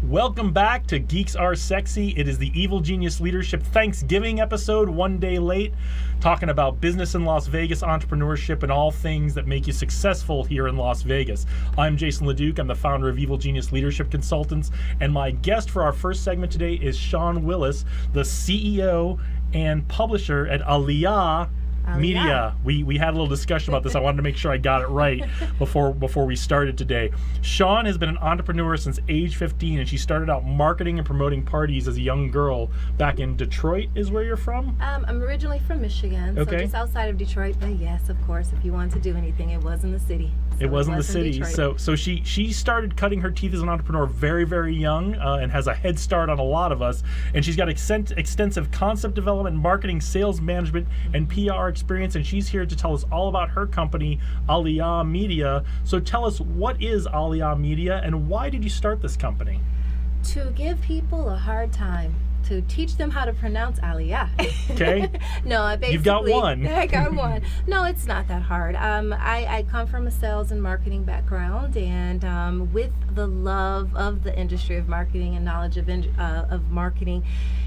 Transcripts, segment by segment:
Welcome back to Geeks Are Sexy. It is the Evil Genius Leadership Thanksgiving episode, one day late, talking about business in Las Vegas, entrepreneurship, and all things that make you successful here in Las Vegas. I'm Jason LeDuc. I'm the founder of Evil Genius Leadership Consultants, and my guest for our first segment today is Sean Willis, the CEO and publisher at Aliyah Media. We had a little discussion about this. I wanted to make sure I got it right before we started today. Sean has been an entrepreneur since age 15, and she started out marketing and promoting parties as a young girl back in Detroit, is where you're from? I'm originally from Michigan, so just outside of Detroit. But yes, of course, if you want to do anything, it was in the city. So it was in the city. Detroit. So she started cutting her teeth as an entrepreneur very, very young and has a head start on a lot of us. And she's got extensive concept development, marketing, sales management, and PR experience. And she's here to tell us all about her company, Aliyah Media. So tell us, what is Aliyah Media and why did you start this company? To give people a hard time. To teach them how to pronounce Aliyah. Okay. No, basically. You've got one. I got one. No, it's not that hard. I come from a sales and marketing background, and with the love of the industry of marketing and knowledge of marketing,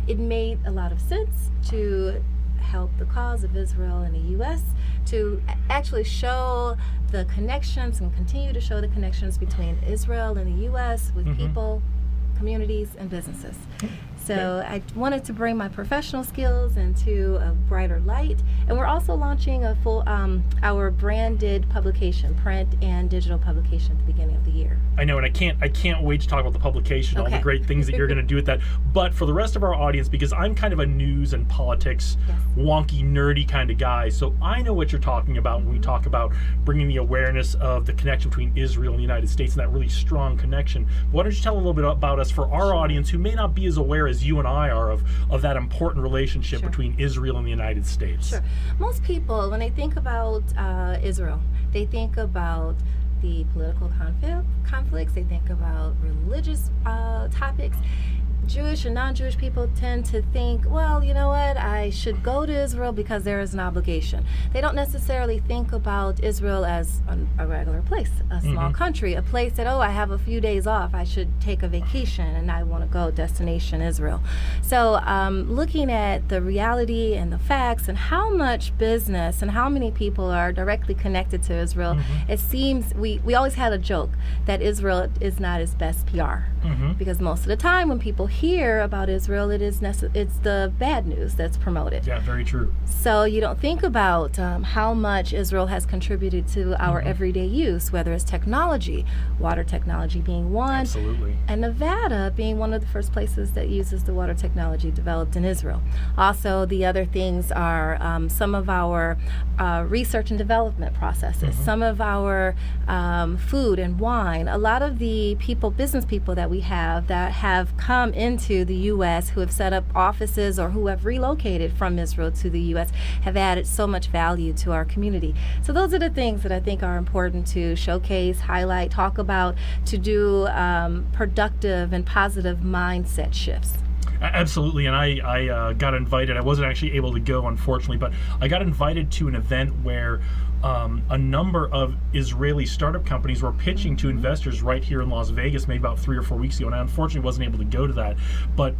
it made a lot of sense to help the cause of Israel in the U.S., to actually show the connections and continue to show the connections between Israel and the U.S. with people, communities, and businesses. So I wanted to bring my professional skills into a brighter light, and we're also launching a full our branded publication, print and digital publication, at the beginning of the year. I know, and I can't wait to talk about the publication, all the great things that you're going to do with that. But for the rest of our audience, because I'm kind of a news and politics wonky, nerdy kind of guy, so I know what you're talking about when we talk about bringing the awareness of the connection between Israel and the United States and that really strong connection. Why don't you tell a little bit about us for our audience who may not be as aware as you and I are of that important relationship between Israel and the United States? Sure. Most people, when they think about Israel, they think about the political conflicts, they think about religious topics. Jewish and non-Jewish people tend to think, well, you know what, I should go to Israel because there is an obligation. They don't necessarily think about Israel as a regular place, a small country, a place that, I have a few days off, I should take a vacation and I want to go destination Israel. So looking at the reality and the facts and how much business and how many people are directly connected to Israel, it seems we always had a joke that Israel is not its best PR. Because most of the time when people hear about Israel, it's the bad news that's promoted. Yeah, very true. So you don't think about how much Israel has contributed to our everyday use, whether it's technology, water technology being one, and Nevada being one of the first places that uses the water technology developed in Israel. Also, the other things are some of our research and development processes, some of our food and wine. A lot of the business people that we have that have come into the U.S., who have set up offices or who have relocated from Israel to the U.S., have added so much value to our community. So those are the things that I think are important to showcase, highlight, talk about, to do productive and positive mindset shifts. Absolutely, and I got invited. I wasn't actually able to go, unfortunately, but I got invited to an event where a number of Israeli startup companies were pitching to investors right here in Las Vegas, maybe about 3 or 4 weeks ago, and I unfortunately wasn't able to go to that. But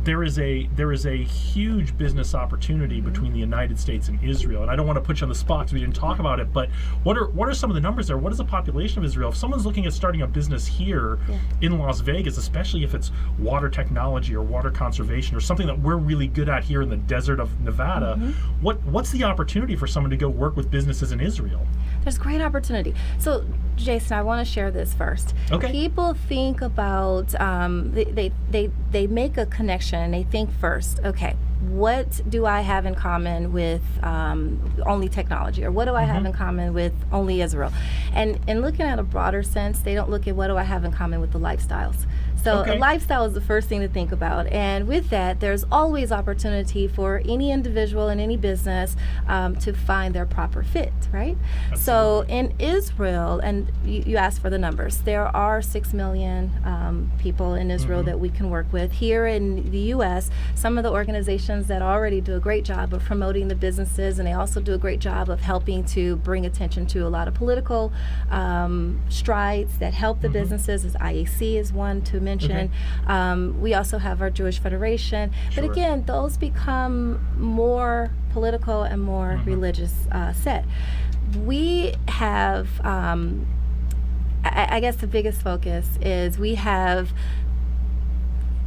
there is a huge business opportunity between the United States and Israel, and I don't want to put you on the spot because we didn't talk about it. But what are some of the numbers there? What is the population of Israel? If someone's looking at starting a business here in Las Vegas, especially if it's water technology or water conservation or something that we're really good at here in the desert of Nevada, what's the opportunity for someone to go work with businesses in Israel? There's great opportunity. So, Jason, I want to share this first. Okay. People think about they make a connection and they think first, okay, what do I have in common with only technology, or what do I have in common with only Israel? And in looking at a broader sense, they don't look at what do I have in common with the lifestyles. So a lifestyle is the first thing to think about. And with that, there's always opportunity for any individual and any business to find their proper fit, right? Absolutely. So in Israel, and you asked for the numbers, there are 6 million people in Israel that we can work with. Here in the U.S., some of the organizations that already do a great job of promoting the businesses, and they also do a great job of helping to bring attention to a lot of political strides that help the businesses, as IAC is one to mention. mentioned. We also have our Jewish Federation. But Sure. again, those become more political and more religious set. We have, I guess the biggest focus is we have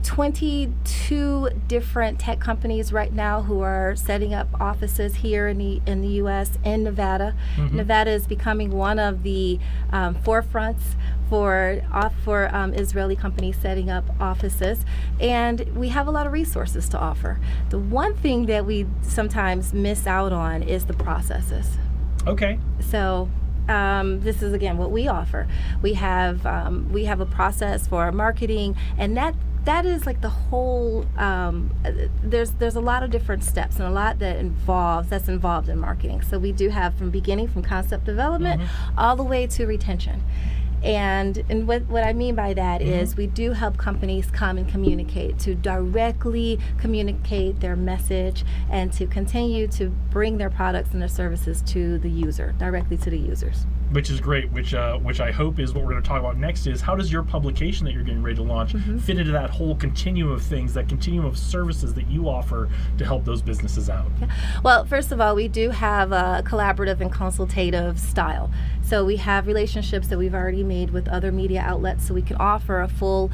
22 different tech companies right now who are setting up offices here in the U.S. in Nevada. Nevada is becoming one of the forefronts for Israeli companies setting up offices, and we have a lot of resources to offer. The one thing that we sometimes miss out on is the processes. Okay. So this is again what we offer. We have a process for our marketing, and that is like the whole. There's a lot of different steps and a lot that's involved in marketing. So we do have from concept development all the way to retention. And what I mean by that is we do help companies come and communicate, to directly communicate their message and to continue to bring their products and their services to the user, directly to the users. Which is great, which I hope is what we're going to talk about next, is how does your publication that you're getting ready to launch fit into that whole continuum of things, that continuum of services that you offer to help those businesses out? Yeah. Well, first of all, we do have a collaborative and consultative style. So we have relationships that we've already made with other media outlets, so we can offer a full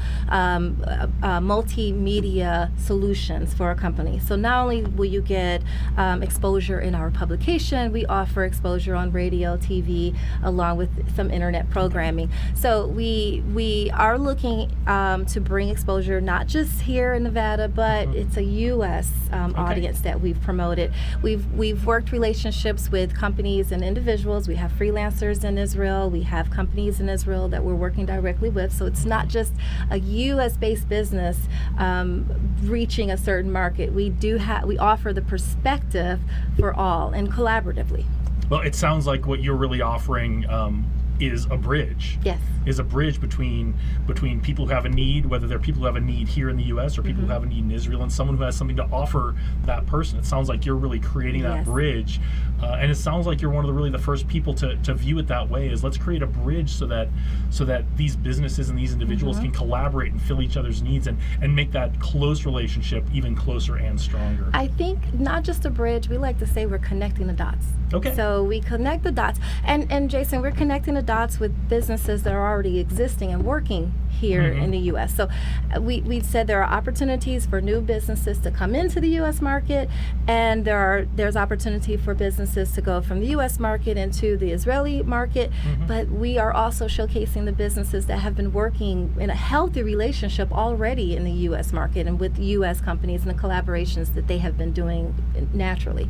multimedia solutions for a company. So not only will you get exposure in our publication, we offer exposure on radio, TV, along with some internet programming. So we are looking to bring exposure not just here in Nevada, but it's a U.S. Audience that we've promoted. We've worked relationships with companies and individuals. We have freelancers in Israel. We have companies in Israel that we're working directly with. So it's not just a U.S.-based business reaching a certain market. We offer the perspective for all and collaboratively. Well, it sounds like what you're really offering is a bridge. Yes. Is a bridge between people who have a need, whether they're people who have a need here in the U.S. or people who have a need in Israel, and someone who has something to offer that person. It sounds like you're really creating that bridge, and it sounds like you're one of the first people to view it that way. Is let's create a bridge so that these businesses and these individuals can collaborate and fill each other's needs and make that close relationship even closer and stronger. I think not just a bridge. We like to say we're connecting the dots. Okay. So we connect the dots, and Jason, we're connecting the dots with businesses that are already existing and working here in the U.S. So we said there are opportunities for new businesses to come into the U.S. market, and there's opportunity for businesses to go from the U.S. market into the Israeli market, but we are also showcasing the businesses that have been working in a healthy relationship already in the U.S. market and with U.S. companies and the collaborations that they have been doing naturally.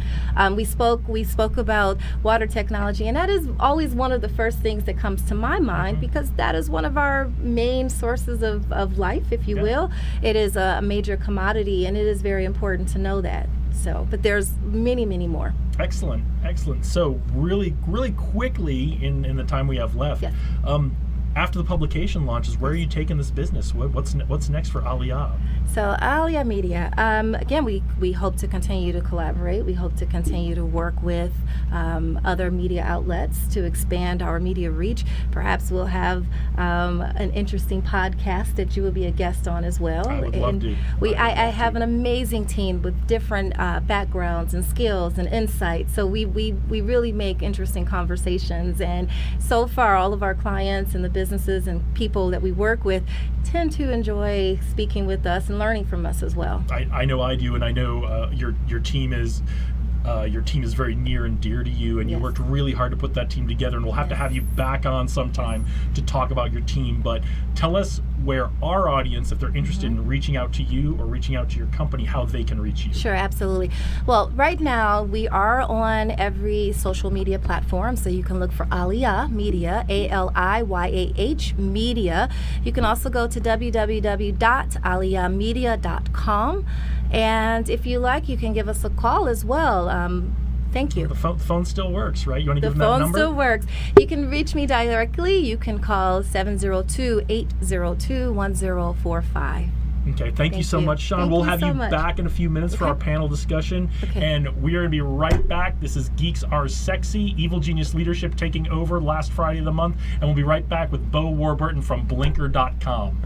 We spoke about water technology, and that is always one of the first things that comes to my mind because that is one of our main sources of life, if you will. It is a major commodity, and it is very important to know that. So, but there's many, many more. Excellent. So really quickly in the time we have left, after the publication launches, where are you taking this business? What's next for Aliyah? So Aliyah Media, again, we hope to continue to collaborate. We hope to continue to work with other media outlets to expand our media reach. Perhaps we'll have an interesting podcast that you will be a guest on as well. I would love to. I have an amazing team with different backgrounds and skills and insights. So we really make interesting conversations. And so far, all of our clients and the businesses and people that we work with tend to enjoy speaking with us and learning from us as well. I know I do, and I know your team is very near and dear to you, and you worked really hard to put that team together, and we'll have to have you back on sometime to talk about your team. But tell us where our audience, if they're interested in reaching out to you or reaching out to your company, how they can reach you. Sure, absolutely. Well, right now we are on every social media platform, so you can look for Aliyah Media, ALIYAH Media. You can also go to www.aliyahmedia.com, and if you like, you can give us a call as well. Thank you. The phone still works, right? You want to give them that phone number? still works. You can reach me directly. You can call 702-802-1045. Okay, thank you so much, Sean. We'll have you back in a few minutes for our panel discussion. And we are going to be right back. This is Geeks Are Sexy, Evil Genius Leadership taking over last Friday of the month. And we'll be right back with Bo Warburton from Blinker.com.